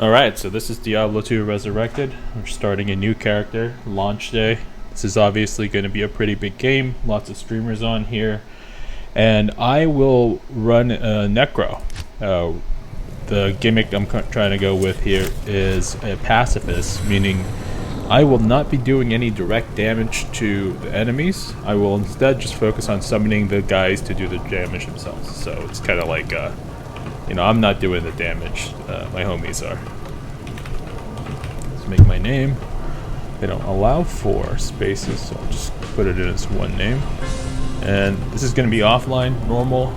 Alright, so this is Diablo 2 Resurrected. We're starting a new character, launch day. This is obviously going to be a pretty big game, lots of streamers on here. And I will run a necro. The gimmick I'm trying to go with here is a pacifist, meaning I will not be doing any direct damage to the enemies. I will instead just focus on summoning the guys to do the damage themselves. So it's kind of like I'm not doing the damage, my homies are. Let's make my name. They don't allow for spaces, so I'll just put it in as one name. And this is going to be offline, normal.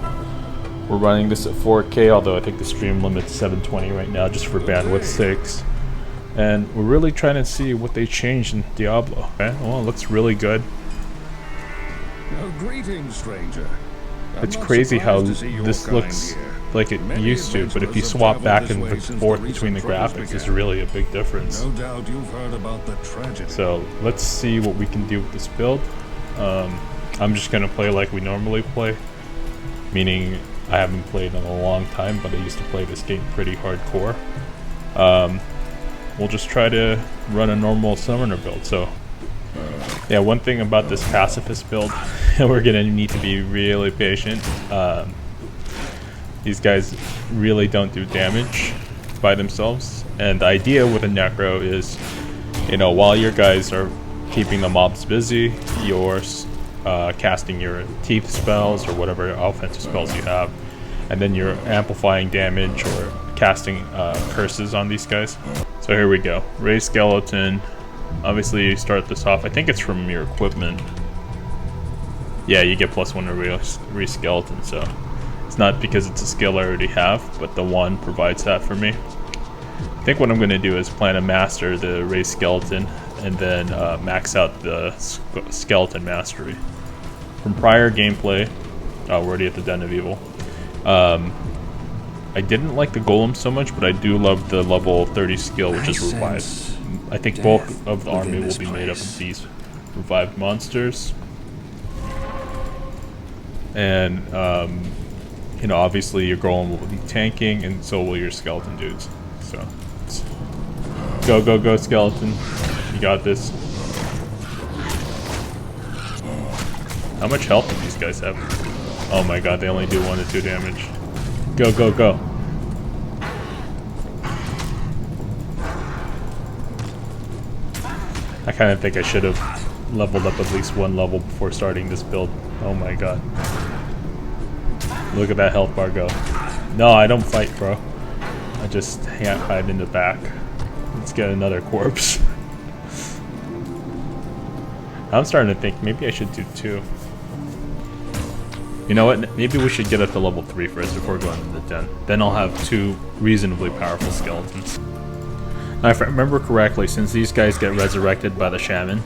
We're running this at 4K, although I think the stream limit's 720 right now, just for bandwidth's sakes. And we're really trying to see what they changed in Diablo. Okay? Well, it looks really good. Greetings, stranger. It's crazy how this looks like it used to, but if you swap back and forth between the graphics, there's really a big difference. No doubt you've heard about the tragedy. So let's see what we can do with this build. I'm just gonna play like we normally play, meaning I haven't played in a long time, but I used to play this game pretty hardcore. We'll just try to run a normal summoner build. So yeah, one thing about this pacifist build, we're gonna need to be really patient. These guys really don't do damage by themselves, and the idea with a necro is, while your guys are keeping the mobs busy, you're casting your teeth spells or whatever offensive spells you have, and then you're amplifying damage or casting curses on these guys. So here we go. Raise skeleton. Obviously you start this off, I think it's from your equipment. Yeah, you get +1 to raise skeleton, so it's not because it's a skill I already have, but the one provides that for me. I think what I'm going to do is plan to master the raise skeleton and then max out the skeleton mastery. From prior gameplay, we're already at the Den of Evil. I didn't like the golem so much, but I do love the level 30 skill, which is revive. I think both of the army will be made up of these revived monsters. And obviously your golem will be tanking, and so will your skeleton dudes. So go skeleton, you got this. How much health do these guys have? Oh my god, they only do 1 to 2 damage. Go. I kind of think I should have leveled up at least 1 level before starting this build. Oh my god. Look at that health bar go. No, I don't fight, bro. I just hide in the back. Let's get another corpse. I'm starting to think maybe I should do 2. You know what? Maybe we should get up to level 3 first before going to the den. Then I'll have 2 reasonably powerful skeletons. Now, if I remember correctly, since these guys get resurrected by the shaman,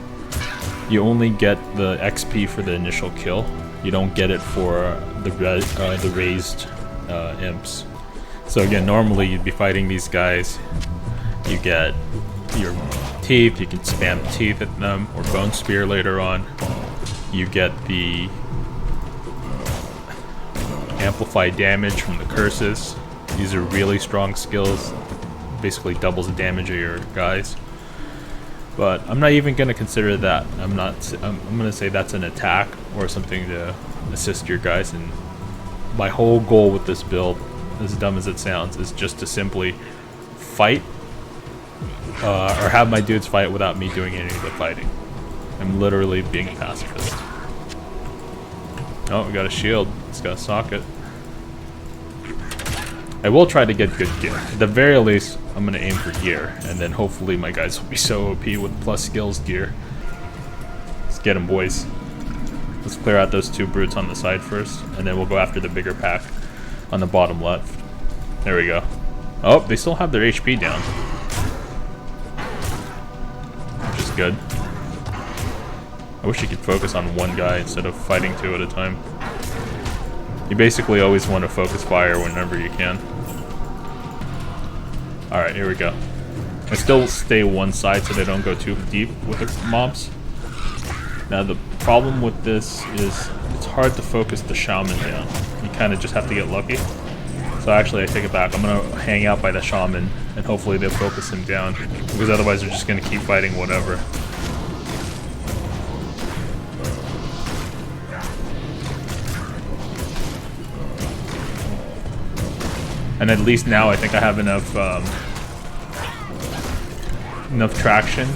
you only get the XP for the initial kill. You don't get it for the raised imps. So again, normally you'd be fighting these guys. You get your teeth, you can spam teeth at them, or bone spear later on. You get the amplified damage from the curses. These are really strong skills. Basically doubles the damage of your guys. But I'm not even going to consider that. I'm going to say that's an attack or something to assist your guys. And my whole goal with this build, as dumb as it sounds, is just to simply fight or have my dudes fight without me doing any of the fighting. I'm literally being a pacifist. Oh, we got a shield. It's got a socket. I will try to get good gear. At the very least, I'm going to aim for gear, and then hopefully my guys will be so OP with plus skills gear. Let's get them, boys. Let's clear out those 2 brutes on the side first, and then we'll go after the bigger pack on the bottom left. There we go. Oh, they still have their HP down, which is good. I wish you could focus on 1 guy instead of fighting 2 at a time. You basically always want to focus fire whenever you can. Alright, here we go. I still stay one side so they don't go too deep with the mobs. Now the problem with this is it's hard to focus the shaman down. You kind of just have to get lucky. So So actually, I take it back. I'm gonna hang out by the shaman, and hopefully they'll focus him down, because otherwise they're just gonna keep fighting whatever. And at least now I think I have enough enough traction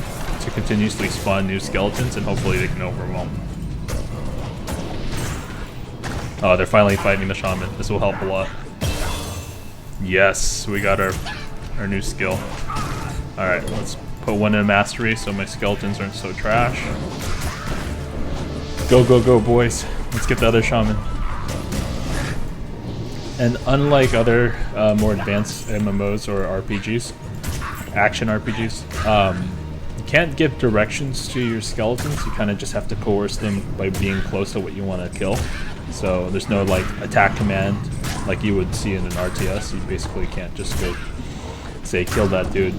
to continuously spawn new skeletons, and hopefully they can overwhelm. Oh, they're finally fighting the shaman. This will help a lot. Yes, we got our new skill. Alright, let's put one in mastery so my skeletons aren't so trash. Go, go, go, boys. Let's get the other shaman. And unlike other more advanced MMOs or RPGs, action RPGs, you can't give directions to your skeletons. You kind of just have to coerce them by being close to what you want to kill. So there's no like attack command like you would see in an RTS. You basically can't just go say kill that dude.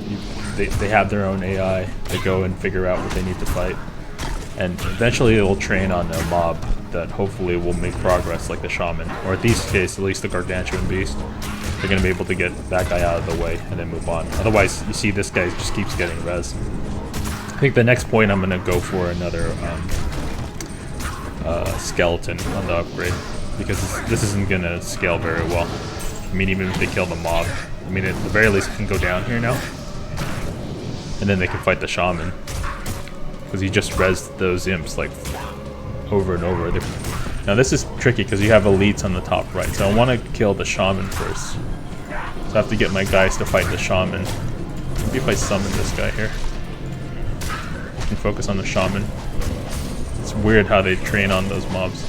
They have their own AI to go and figure out what they need to fight. And eventually it will train on a mob that hopefully will make progress, like the shaman, or in this case, at least the gargantuan beast. They're going to be able to get that guy out of the way and then move on. Otherwise, you see this guy just keeps getting res. I think the next point I'm going to go for another skeleton on the upgrade, because this isn't going to scale very well. I mean, even if they kill the mob, I mean, at the very least, it can go down here now, and then they can fight the shaman. Because he just rezzed those imps like over and over. Now this is tricky because you have elites on the top right, so I want to kill the shaman first. So I have to get my guys to fight the shaman. Maybe if I summon this guy here, I can focus on the shaman. It's weird how they train on those mobs.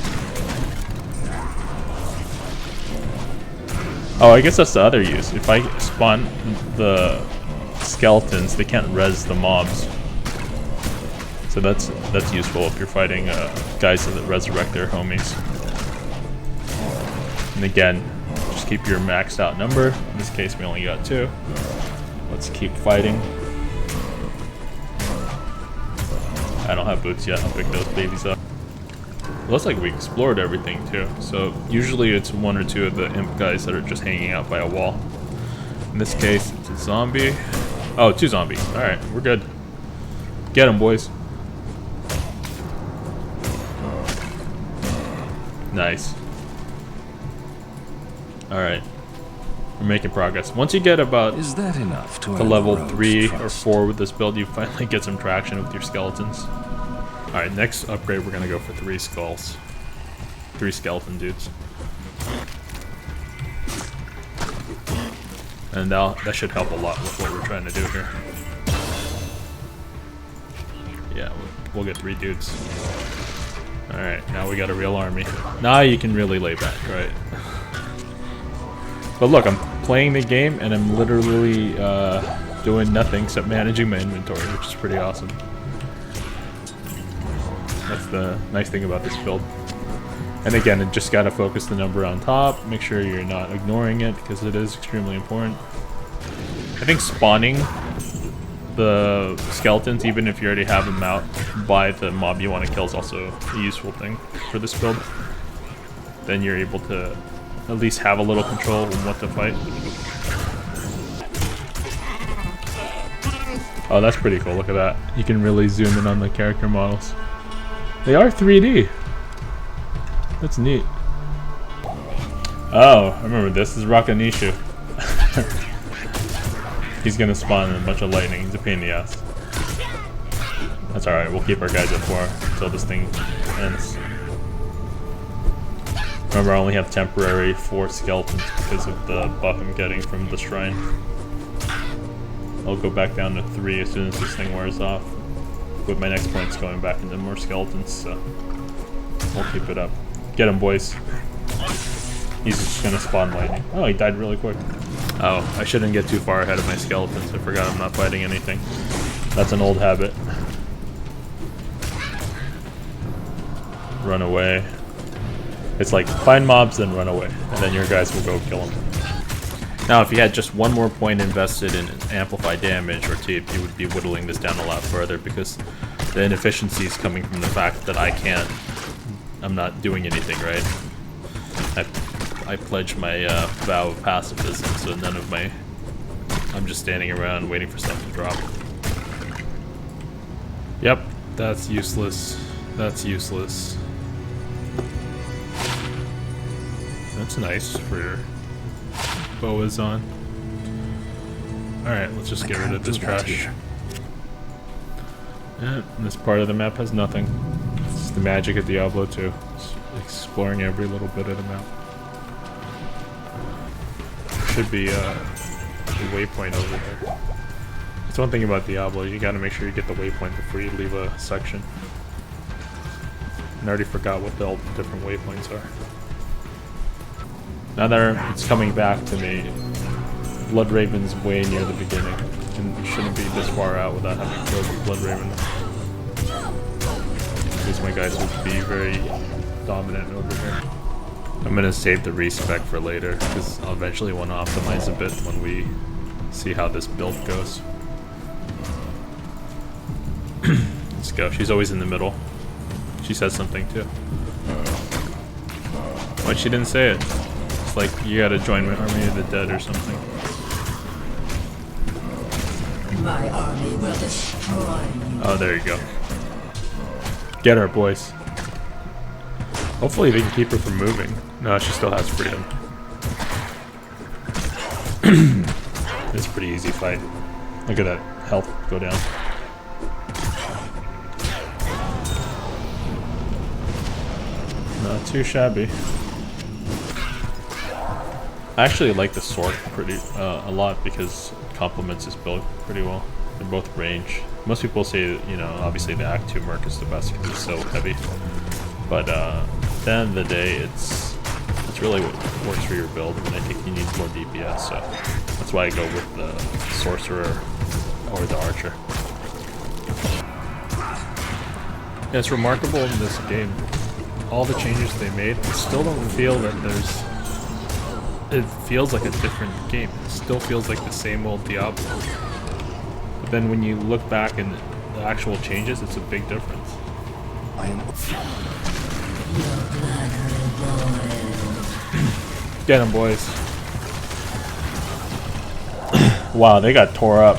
Oh, I guess that's the other use. If I spawn the skeletons, they can't res the mobs. So that's useful if you're fighting guys that resurrect their homies. And again, just keep your maxed out number. In this case, we only got 2. Let's keep fighting. I don't have boots yet. I'll pick those babies up. It looks like we explored everything too. So usually it's 1 or 2 of the imp guys that are just hanging out by a wall. In this case, it's a zombie. Oh, 2 zombies. All right, we're good. Get them, boys. Nice. Alright. We're making progress. Once you get about Is that enough to level 3 or 4 with this build, you finally get some traction with your skeletons. Alright, next upgrade we're gonna go for 3 skulls. 3 skeleton dudes. And that should help a lot with what we're trying to do here. Yeah, we'll get 3 dudes. Alright, now we got a real army. Now you can really lay back, right? But look, I'm playing the game and I'm literally doing nothing except managing my inventory, which is pretty awesome. That's the nice thing about this build. And again, it just gotta focus the number on top, make sure you're not ignoring it, because it is extremely important. I think spawning the skeletons, even if you already have them out by the mob you want to kill, is also a useful thing for this build. Then you're able to at least have a little control on what to fight. Oh, that's pretty cool. Look at that. You can really zoom in on the character models. They are 3D. That's neat. Oh, I remember this. This is Rakanishu. He's gonna spawn in a bunch of lightning. He's a pain in the ass. That's alright, we'll keep our guys at 4 until this thing ends. Remember, I only have temporary 4 skeletons because of the buff I'm getting from the shrine. I'll go back down to 3 as soon as this thing wears off. With my next points going back into more skeletons, so we'll keep it up. Get him, boys. He's just gonna spawn lightning. Oh, he died really quick. Oh, I shouldn't get too far ahead of my skeletons. I forgot I'm not fighting anything. That's an old habit. Run away. It's like, find mobs, then run away. And then your guys will go kill them. Now, if you had just 1 more point invested in amplify damage or tape, you would be whittling this down a lot further, because the inefficiency is coming from the fact that I'm not doing anything, right? I pledged my vow of pacifism, so none of my... I'm just standing around waiting for stuff to drop. Yep, that's useless. That's useless. That's nice for your boas on. Alright, let's just get rid of this trash. Yeah, this part of the map has nothing. It's the magic of Diablo 2. It's exploring every little bit of the map. There should be a waypoint over there. That's one thing about Diablo, you gotta make sure you get the waypoint before you leave a section. I already forgot what the different waypoints are. Now that it's coming back to me, Blood Raven's way near the beginning, and you shouldn't be this far out without having killed the Blood Raven. Because my guys will be very dominant over here. I'm gonna save the respec for later, because I'll eventually want to optimize a bit when we see how this build goes. Let's go. She's always in the middle. She says something too. What? She didn't say it. It's like you gotta join my army of the dead or something. My army will destroy you. Oh, there you go. Get her, boys. Hopefully they can keep her from moving. No, she still has freedom. It's a pretty easy fight. Look at that health go down. Not too shabby. I actually like the sword a lot because it complements this build pretty well. They're both range. Most people say, you know, obviously the Act 2 Merc is the best because it's so heavy. But at the end of the day, it's really what works for your build, and I think you need more DPS, so that's why I go with the Sorcerer or the Archer. Yeah, it's remarkable in this game. All the changes they made, I still don't feel that there's... It feels like a different game. It still feels like the same old Diablo. But then when you look back and the actual changes, it's a big difference. Get him, boys. Wow, they got tore up.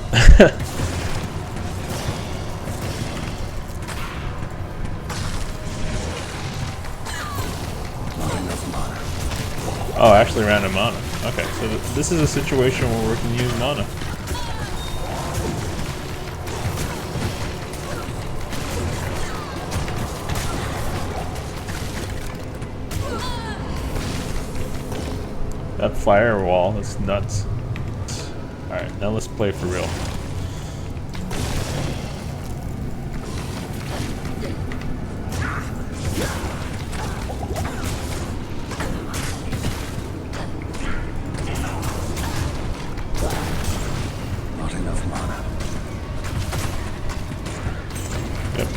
Oh, actually ran out of mana. Okay, so this is a situation where we can use mana. That firewall, that's nuts. Alright, now let's play for real.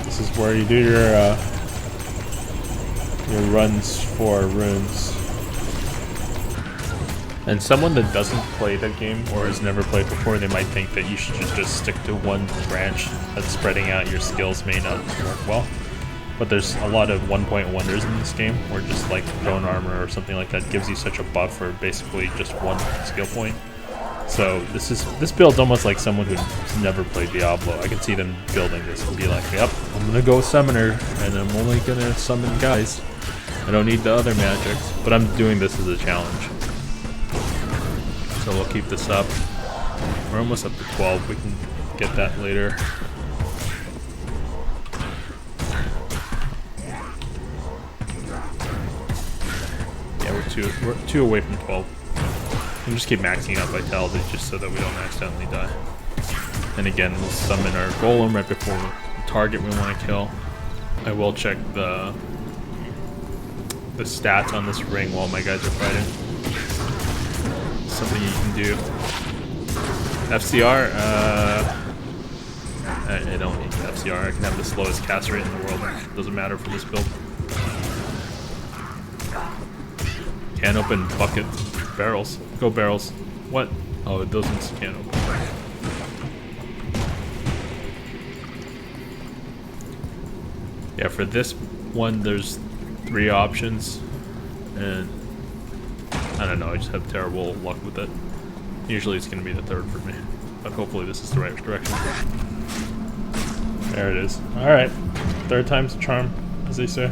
This is where you do your runs for runes. And someone that doesn't play that game or has never played before, they might think that you should just stick to one branch, that spreading out your skills may not work well. But there's a lot of one-point wonders in this game, or just like Bone Armor or something like that gives you such a buff for basically just one skill point. So this build's almost like someone who's never played Diablo. I can see them building this and be like, yep, I'm gonna go Summoner, and I'm only gonna summon guys. I don't need the other magics, but I'm doing this as a challenge. So we'll keep this up. We're almost up to 12, we can get that later. Yeah, we're two away from 12. We'll just keep maxing out Vitality just so that we don't accidentally die. And again, we'll summon our Golem right before the target we want to kill. I will check the stats on this ring while my guys are fighting. Something you can do. FCR, I don't need FCR. I can have the slowest cast rate in the world. It doesn't matter for this build. Can't open bucket barrels. Go barrels. What? Oh, those ones can't open. Yeah, for this one, there's 3 options, and I don't know, I just have terrible luck with it. Usually it's going to be the third for me, but hopefully this is the right direction. There it is. Alright, third time's a charm, as they say.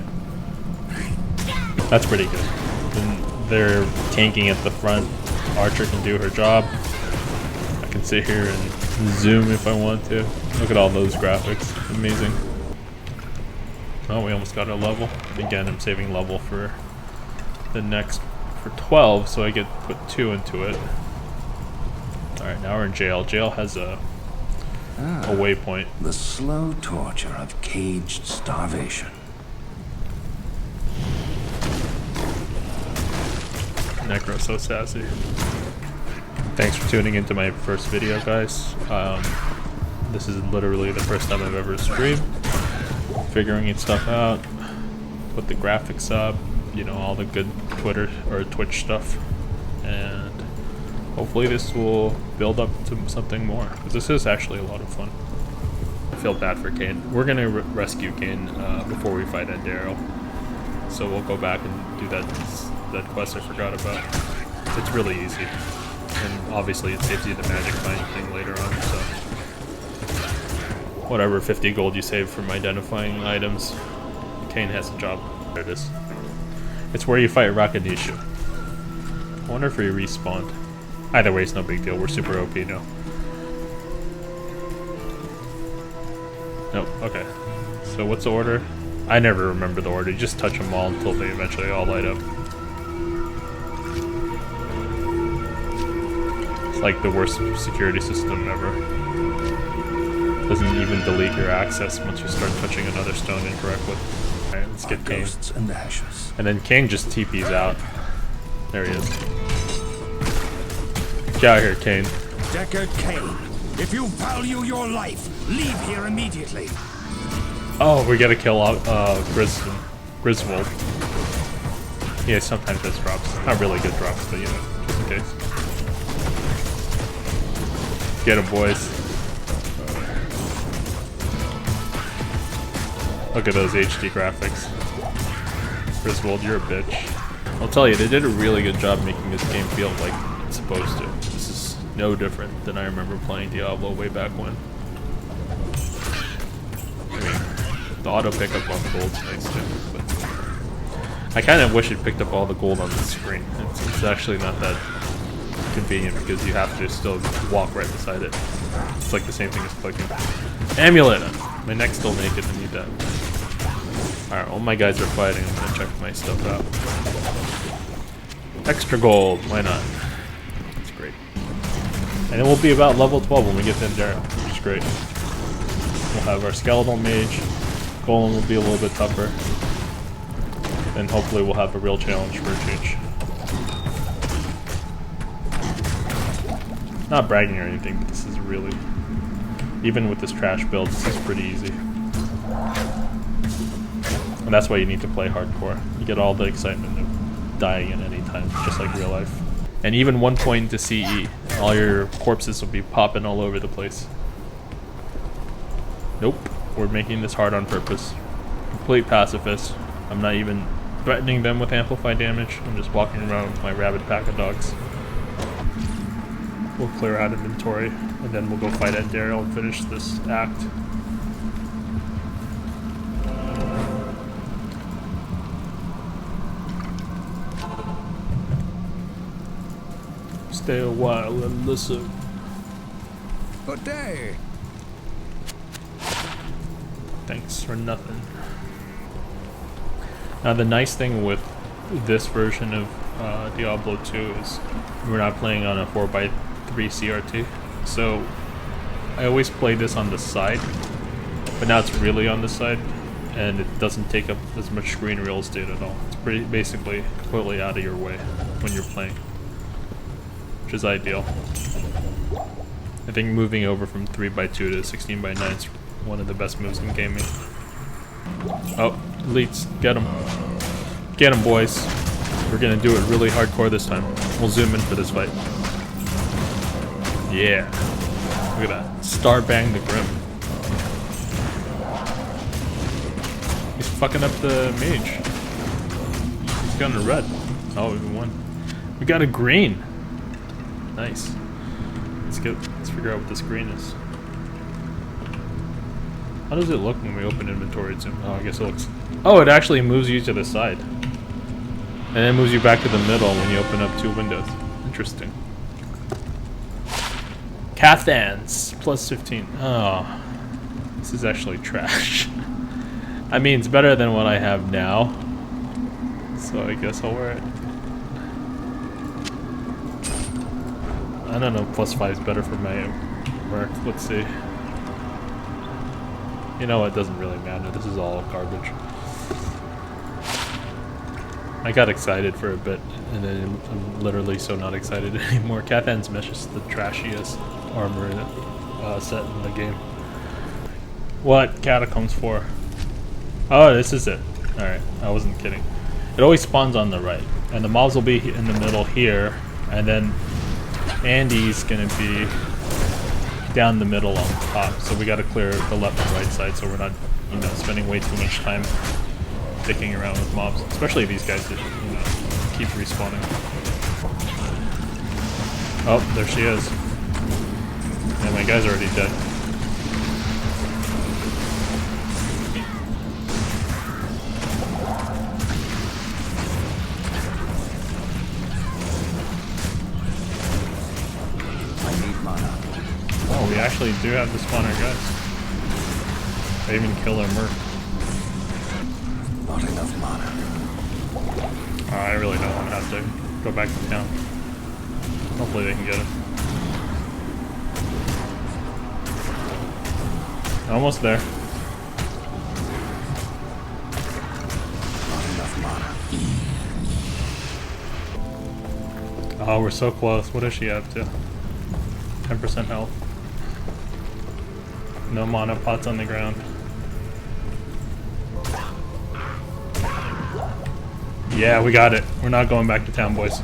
That's pretty good. And they're tanking at the front. Archer can do her job. I can sit here and zoom if I want to. Look at all those graphics. Amazing. Oh, we almost got a level. Again, I'm saving level for the next, for 12, so I get to put 2 into it. Alright, now we're in jail. Jail has a waypoint. The slow torture of caged starvation. Necro, so sassy. Thanks for tuning into my first video, guys. This is literally the first time I've ever streamed. Figuring stuff out, put the graphics up, you know, all the good Twitter or Twitch stuff, and hopefully this will build up to something more, because this is actually a lot of fun. I feel bad for Kane. We're gonna rescue Kane before we fight at Daryl, so we'll go back and do that quest I forgot about. It's really easy, and obviously it saves you the magic find thing later on, so whatever 50 gold you save from identifying items, Kane has a job. There it is. It's where you fight Rakanishu. I wonder if we respawned. Either way, it's no big deal. We're super OP now. Nope, okay. So what's the order? I never remember the order. You just touch them all until they eventually all light up. It's like the worst security system ever. Doesn't even delete your access once you start touching another stone incorrectly. Alright, let's get Kane. Ghosts and ashes. And then Kane just TP's out. There he is. Get out of here, Kane. Deckard Cain, if you value your life, leave here immediately. Oh, we gotta kill Griswold. Yeah, sometimes has drops. Not really good drops, but you know, just in case. Get him, boys. Look at those HD graphics. Griswold, you're a bitch. I'll tell you, they did a really good job making this game feel like it's supposed to. This is no different than I remember playing Diablo way back when. I mean, the auto pickup on the gold's nice too, but I kind of wish it picked up all the gold on the screen. It's actually not that convenient because you have to still walk right beside it. It's like the same thing as clicking. Amulet! My neck's still naked, I need that. Alright, all my guys are fighting. I'm gonna check my stuff out. Extra gold, why not? That's great. And it will be about level 12 when we get to Enduro, which is great. We'll have our skeletal mage. Golem will be a little bit tougher. Then hopefully we'll have a real challenge for a change. Not bragging or anything, but this is really... Even with this trash build, this is pretty easy. And that's why you need to play hardcore. You get all the excitement of dying at any time, just like real life. And even 1 point to CE, all your corpses will be popping all over the place. Nope, we're making this hard on purpose. Complete pacifist. I'm not even threatening them with amplified damage. I'm just walking around with my rabid pack of dogs. We'll clear out inventory, and then we'll go fight at Daryl and finish this act. Stay a while and listen. Good day. Thanks for nothing. Now the nice thing with this version of Diablo 2 is we're not playing on a 4x3 CRT. So I always play this on the side, but now it's really on the side, and it doesn't take up as much screen real estate at all. It's pretty basically completely out of your way when you're playing, which is ideal. I think moving over from 3x2 to 16x9 is one of the best moves in gaming. Oh, elites, get them. Get them, boys. We're gonna do it really hardcore this time. We'll zoom in for this fight. Yeah. Look at that. Star Bang the Grim. He's fucking up the mage. He's got a red. Oh, we won. We got a green. Nice. Let's figure out what this green is. How does it look when we open inventory and zoom? Oh, I guess it looks... Oh, it actually moves you to the side. And then moves you back to the middle when you open up 2 windows. Interesting. Cathans, plus 15. Oh, this is actually trash. I mean, it's better than what I have now. So I guess I'll wear it. I don't know, plus 5 is better for my work. Let's see. You know what, it doesn't really matter. This is all garbage. I got excited for a bit, and then I'm literally so not excited anymore. Cathan's Mesh is the trashiest armor set in the game. What? Catacombs 4. Oh, this is it. Alright, I wasn't kidding. It always spawns on the right, and the mobs will be in the middle here, and then Andy's gonna be down the middle on top. So we gotta clear the left and right side so we're not, you know, spending way too much time dicking around with mobs, especially these guys that, you know, keep respawning. Oh, there she is. Yeah, my guy's already dead. Oh, we actually do have the spawner guys. They even kill our merc. Not enough mana. I really don't want to have to go back to town. Hopefully they can get it. Almost there. Not enough mana. Oh, we're so close. What does she have to? 10% health. No mana pots on the ground. Yeah, we got it. We're not going back to town, boys.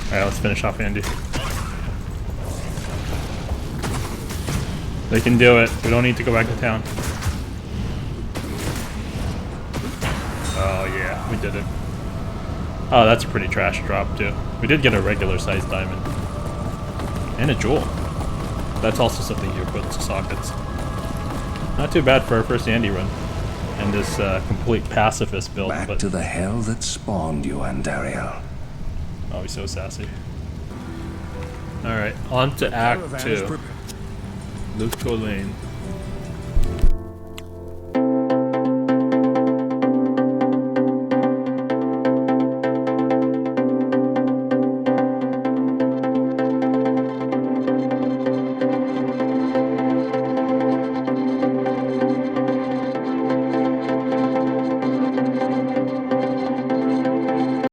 Alright, let's finish off Andy. They can do it. We don't need to go back to town. Oh yeah, we did it. Oh, that's a pretty trash drop too. We did get a regular sized diamond. And a jewel. That's also something you put into sockets. Not too bad for our first Andy run. And this complete pacifist build. Back but to the hell that spawned you, Andariel. oh, he's so sassy. Alright, on to Act 2. Luke Lane.